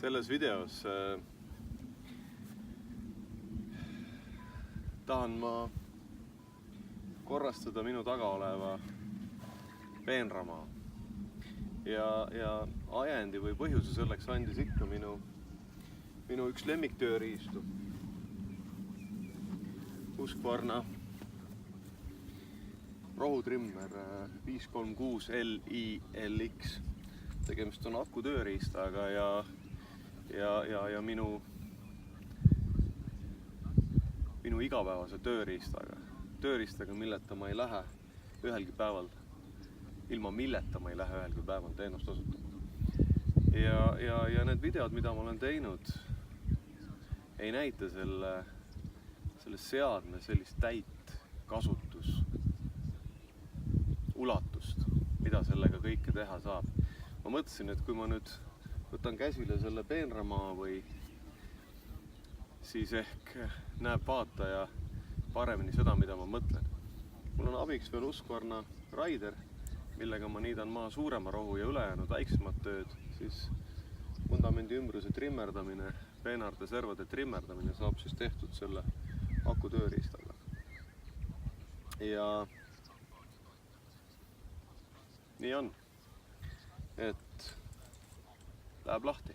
Selles videos tahan ma korrastada minu taga oleva peenramaa ja ajendi või põhjuse selleks andis ikka minu üks lemmiktööriistu. Husqvarna rohutrimmer 536 LILX. Tegemist on akutööriistaga ja minu igapäevase tööriistaga, milleta ma ei lähe ühelgi päeval, ilma milleta ma ei lähe ühelgi päeval teenust osutama. Ja need videod, mida ma olen teinud, ei näita selle seadme sellist täit kasutusulatust, mida sellega kõike teha saab. Ma mõtlesin, et kui ma nüüd võtan käsile selle peenramaa siis ehk näeb vaataja paremini seda, mida ma mõtlen. Mul on abiks veel Husqvarna Raider, millega ma niidan maa suurema rohu ja ülejäänud väiksemad tööd, siis vundamendi ümbruse trimmerdamine, peenarde servade trimmerdamine saab siis tehtud selle akutööriistaga. Ja nii on, et läheb lahti.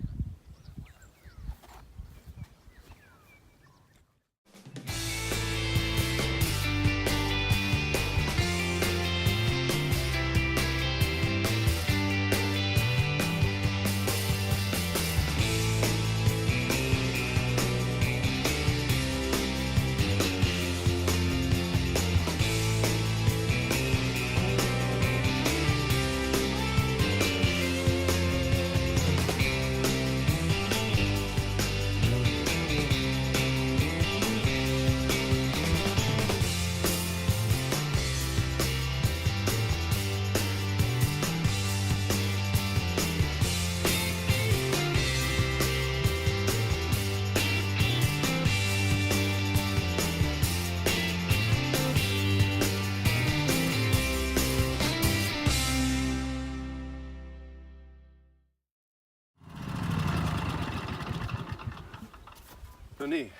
No nii,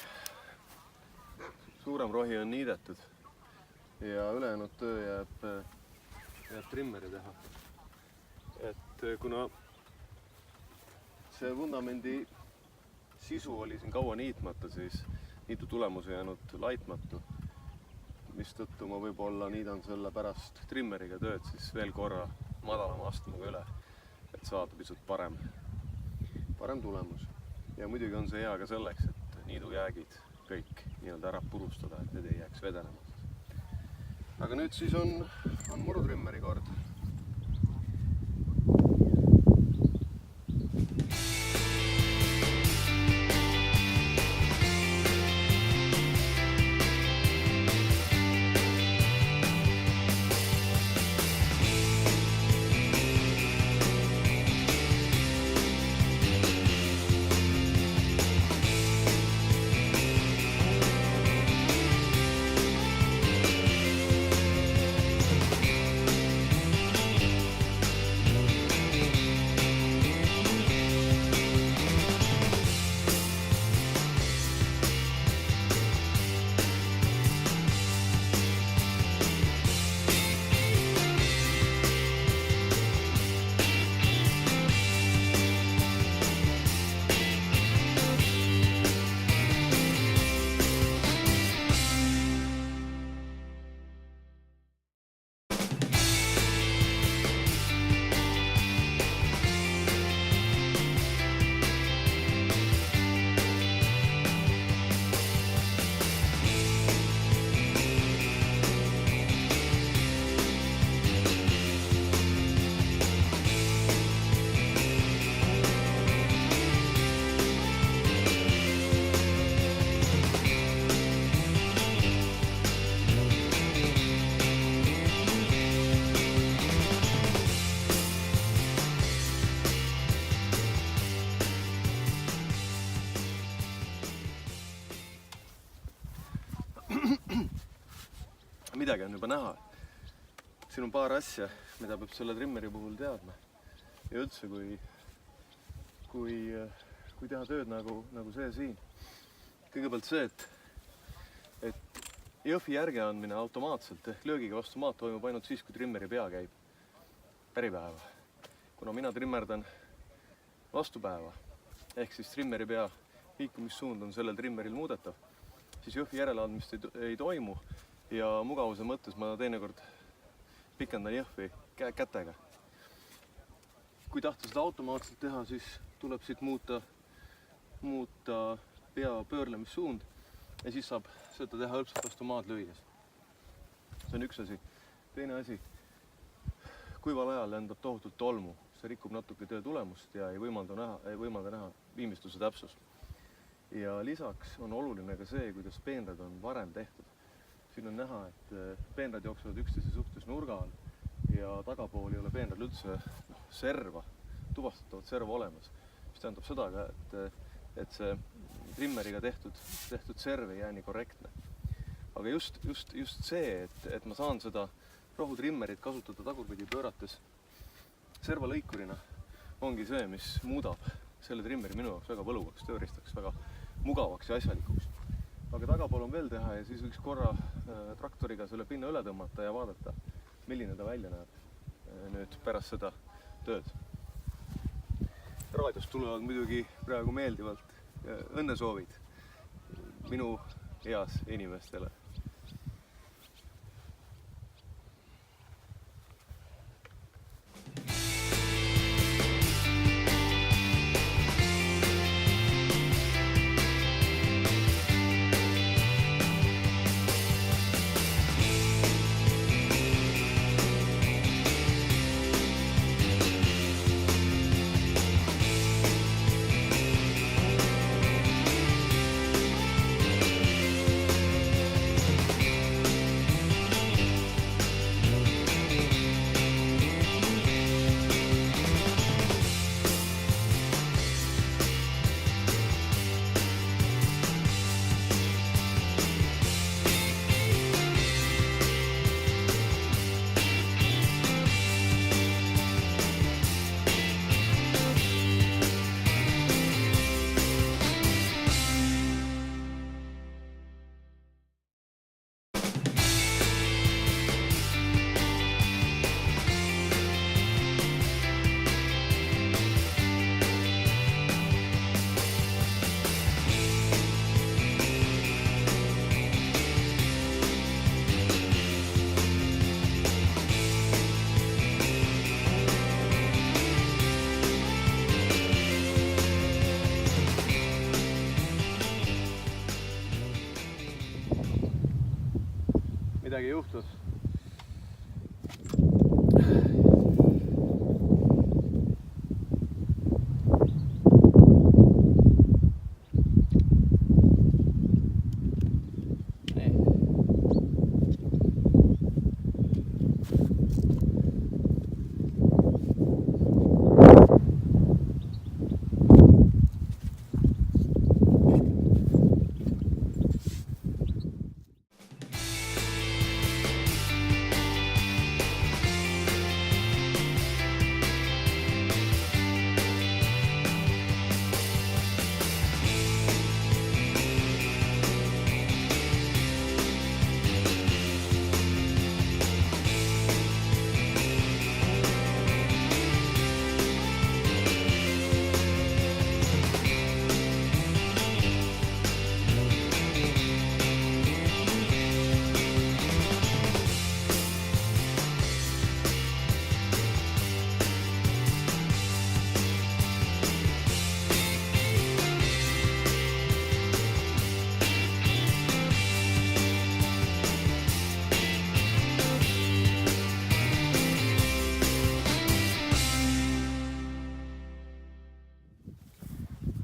suurem rohi on niidetud ja ülejäänud töö jääb trimmeri teha. Et kuna see vundamendi sisu oli siin kaua niitmata, siis niitu tulemus ei jäänud laitmatu, mistõttu ma võib-olla niidan selle pärast trimmeriga tööd siis veel korra madalama astmega üle, et saada pisut parem tulemus. Ja muidugi on see hea ka selleks, et niidujäägid kõik nii-öelda ära purustada, et need ei jääks vedenema. Aga nüüd siis on murutrimmeri kord. Midagi on juba näha. Siin on paar asja, mida peab selle trimmeri puhul teadma. Ja üldse, kui kui teha tööd nagu see siin. Kõigepealt see, et jõhvi järge andmine automaatselt ehk löögiga vastu maad toimub ainult siis, kui trimmeri pea käib päripäeva. Kuna mina trimmerdan vastupäeva, ehk siis trimmeri pea liikumissuund on sellel trimmeril muudetav, siis jõhvi järeleandmist ei toimu ja mugavuse mõttes ma teinekord pikendan jõhvi kätega. Kui tahta seda automaatselt teha, siis tuleb siit muuta pea pöörlemissuund ja siis saab seda teha hõlpsalt vastu maad lüües. See on üks asi. Teine asi, kuival ajal lendab tohutult tolmu. See rikub natuke töö tulemust ja ei võimalda näha viimistluse täpsust. Ja lisaks on oluline ka see, kuidas peenrad on varem tehtud. Siin on näha, et peenrad jooksevad üksteise suhtes nurga all ja tagapool ei ole peenrad üldse tuvastatavat serva olemas. Mis tähendab seda ka, et see trimmeriga tehtud serv ei jää nii korrektne. Aga just see, et ma saan seda rohutrimmerit kasutada tagurpidi pöörates servalõikurina, ongi see, mis muudab selle trimmeri minu jaoks väga võluvaks, tööriistaks, väga mugavaks ja asjalikuks. Aga tagapool on veel teha ja siis võiks korra traktoriga selle pinna üle tõmmata ja vaadata, milline ta välja näeb nüüd pärast seda tööd. Raadiost tulevad muidugi praegu meeldivalt õnnesoovid minu eas inimestele. Midagi juhtus.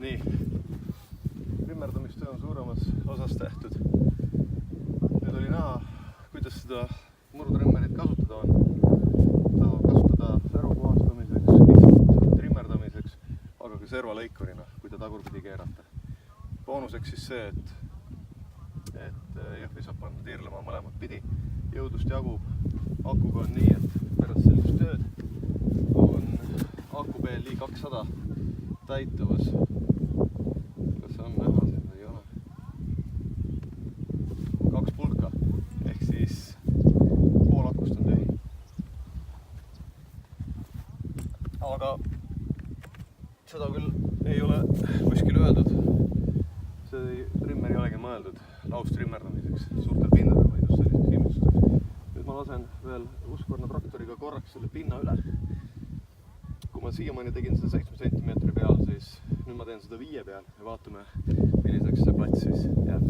Nii, trimmerdamistöö on suuremas osas tehtud. Nüüd oli näha, kuidas seda murutrimmerit kasutada on. Tahab kasutada serva puhastamiseks, lihtsalt trimmerdamiseks, aga ka servalõikurina, kui ta tagurpidi keerata. Boonuseks siis see, et jõhvi saab panna tiirlema mõlemat pidi. Jõudust jagub. Akuga on nii, et pärast sellist tööd on akupeel Li 200 täituvas olegi mõeldud laustrimmerdamiseks suurtel pindadel või just selliseks ilmestusteks. Nüüd ma lasen veel Husqvarna traktoriga korraks selle pinna üle. Kui ma siiamaani tegin seda 7 cm peal, siis nüüd ma teen seda 5 peal ja vaatame, milliseks see plats siis jääb.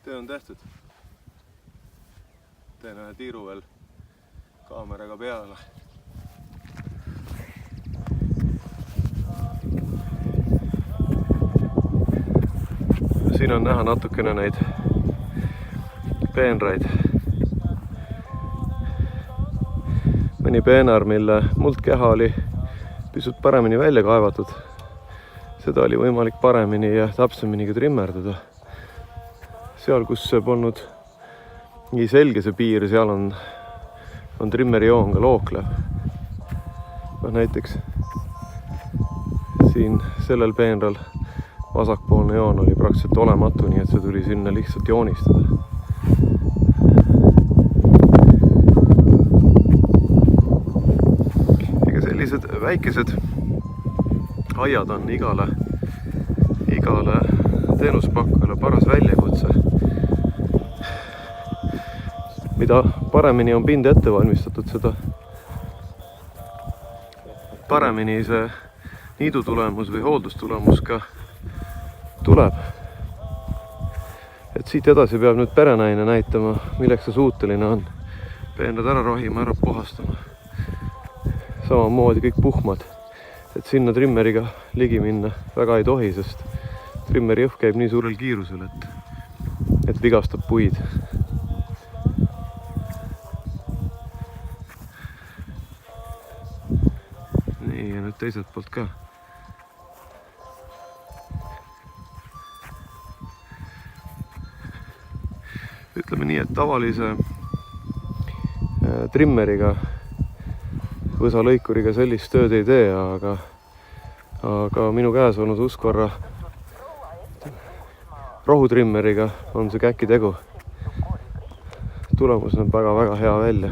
Töö on tehtud. Teen ühe tiiru veel kaameraga peale. Siin on näha natukene neid peenraid. Mõni peenar, mille muldkeha oli pisut paremini välja kaevatud. Seda oli võimalik paremini ja täpsemini trimmerdada. Seal, kus see polnud nii selge see piir, seal on trimmeri joon ka looklev. Näiteks siin sellel peenral vasakpoolne joon oli praktiliselt olematu, nii et see tuli sinna lihtsalt joonistada. Ega sellised väikesed aiad on igale teenuspakkujale paras väljakutse. Mida paremini on pind ette valmistatud, seda paremini see niidutulemus või hooldustulemus ka tuleb. Et siit edasi peab nüüd perenaine näitama, milleks see suuteline on. Peenrad ära rohima, ära puhastama. Samamoodi kõik puhmad. Et sinna trimmeriga ligi minna väga ei tohi, sest trimmeri jõhk käib nii suurel kiirusel, et vigastab puid. Nii, ja nüüd teiselt poolt ka. Ütleme nii, et tavalise trimmeriga, võsalõikuriga sellist tööd ei tee, aga minu käes olnud Husqvarna rohutrimmeriga on see käki tegu. Tulemus näeb väga hea välja.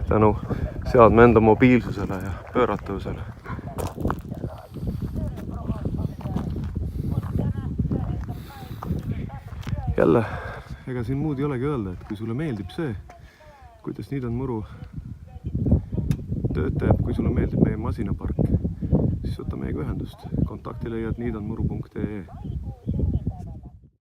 Tänu seadme enda mobiilsusele ja pööratavusele. Jälle ega siin muud ei olegi öelda, et kui sulle meeldib see, kuidas Niidan Muru tööd teeb, kui sulle meeldib meie masinapark, siis võta meiega ühendust. Kontakti leiad niidanmuru.ee.